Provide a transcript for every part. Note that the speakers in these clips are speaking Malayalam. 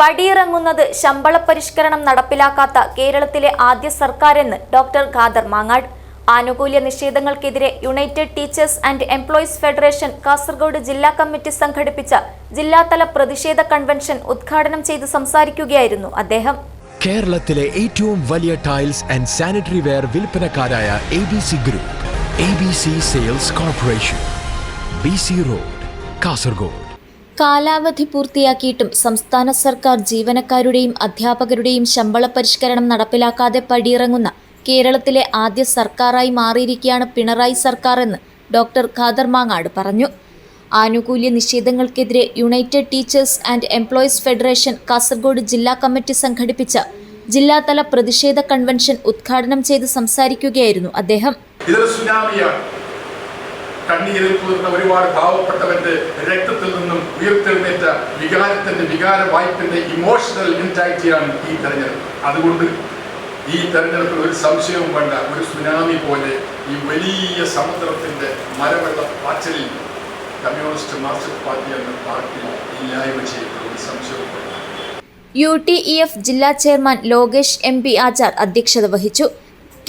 പടിയിറങ്ങുന്നത് ശമ്പള പരിഷ്കരണം നടപ്പിലാക്കാത്ത കേരളത്തിലെ ആദ്യ സർക്കാരെന്ന് ഡോക്ടർ ഖാദർ മാങ്ങാട്. ആനുകൂല്യ നിഷേധങ്ങൾക്കെതിരെ united teachers and employees federation Kasaragod ജില്ലാ കമ്മിറ്റി സംഘടിപ്പിച്ച ജില്ലാതല പ്രതിഷേധ കൺവെൻഷൻ ഉദ്ഘാടനം ചെയ്ത് സംസാരിക്കുകയായിരുന്നു അദ്ദേഹം. കേരളത്തിലെ ഏറ്റവും വലിയ ടൈൽസ് ആൻഡ് സാനിറ്ററി വെയർ വിൽപ്പനക്കാരായ ABC group, ABC sales corporation, BC road, Kasaragod. കാലാവധി പൂർത്തിയാക്കിയിട്ടും സംസ്ഥാന സർക്കാർ ജീവനക്കാരുടെയും അധ്യാപകരുടെയും ശമ്പള പരിഷ്കരണം നടപ്പിലാക്കാതെ പടിയിറങ്ങുന്ന കേരളത്തിലെ ആദ്യ സർക്കാരായി മാറിയിരിക്കുകയാണ് പിണറായി സർക്കാർ എന്ന് ഡോക്ടർ ഖാദർ മാങ്ങാട് പറഞ്ഞു. ആനുകൂല്യ നിഷേധങ്ങൾക്കെതിരെ united teachers and employees federation Kasaragod ജില്ലാ കമ്മിറ്റി സംഘടിപ്പിച്ച ജില്ലാതല പ്രതിഷേധ കൺവെൻഷൻ ഉദ്ഘാടനം ചെയ്ത് സംസാരിക്കുകയായിരുന്നു അദ്ദേഹം. കണ്ണീരിൽ കുതിർന്ന ഒരുപാട് പാവപ്പെട്ടവന്റെ രക്തത്തിൽ നിന്നും ഉയർത്തെഴുന്നേറ്റ വികാര വായ്പിന്റെ ഇമോഷണൽ ഇൻടാക്റ്റിയാണ് ഈ തെരഞ്ഞെടുപ്പ്. അതുകൊണ്ട് ഈ തെരഞ്ഞെടുപ്പിൽ ഒരു സംശയവും വേണ്ട, ഒരു സുനാമി പോലെ ഈ വലിയ സമുദ്രത്തിന്റെ മരവെള്ള പാച്ചലിൽ കമ്മ്യൂണിസ്റ്റ് മാർക്സിസ്റ്റ് പാർട്ടി എന്ന പാർട്ടി ഇല്ലായ്മ ചെയ്യപ്പെടുന്ന ഒരു സംശയവും വേണ്ട. UTEF ജില്ലാ ചെയർമാൻ ലോകേഷ് MP ആചാർ അധ്യക്ഷത വഹിച്ചു.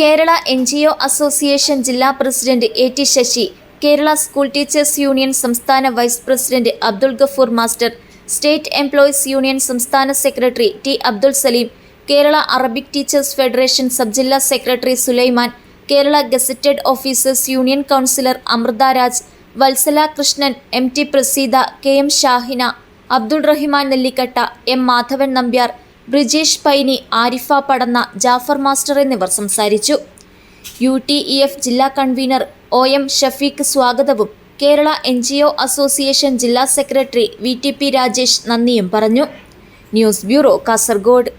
കേരള NGO അസോസിയേഷൻ ജില്ലാ president AT Sasi, Kerala school teachers union സംസ്ഥാന vice president Abdul Gafoor master, state employees union സംസ്ഥാന secretary T Abdul Saleem, Kerala Arabic teachers federation sub ജില്ലാ secretary Sulaiman, Kerala gazetted officers union councillor Amritha Raj, Valsala Krishnan, MT Praseeda, KM Shahina, Abdul Rahiman Nellikatta, M Madhavan Nambiar, Brijesh Paini, Arifa Padanna, Jafar master എന്നിവർ സംസാരിച്ചു. UTEF ജില്ലാ കൺവീനർ OM ഷഫീഖ് സ്വാഗതവും കേരള NGO അസോസിയേഷൻ ജില്ലാ സെക്രട്ടറി VTP രാജേഷ് നന്ദിയും പറഞ്ഞു. News bureau, Kasaragod.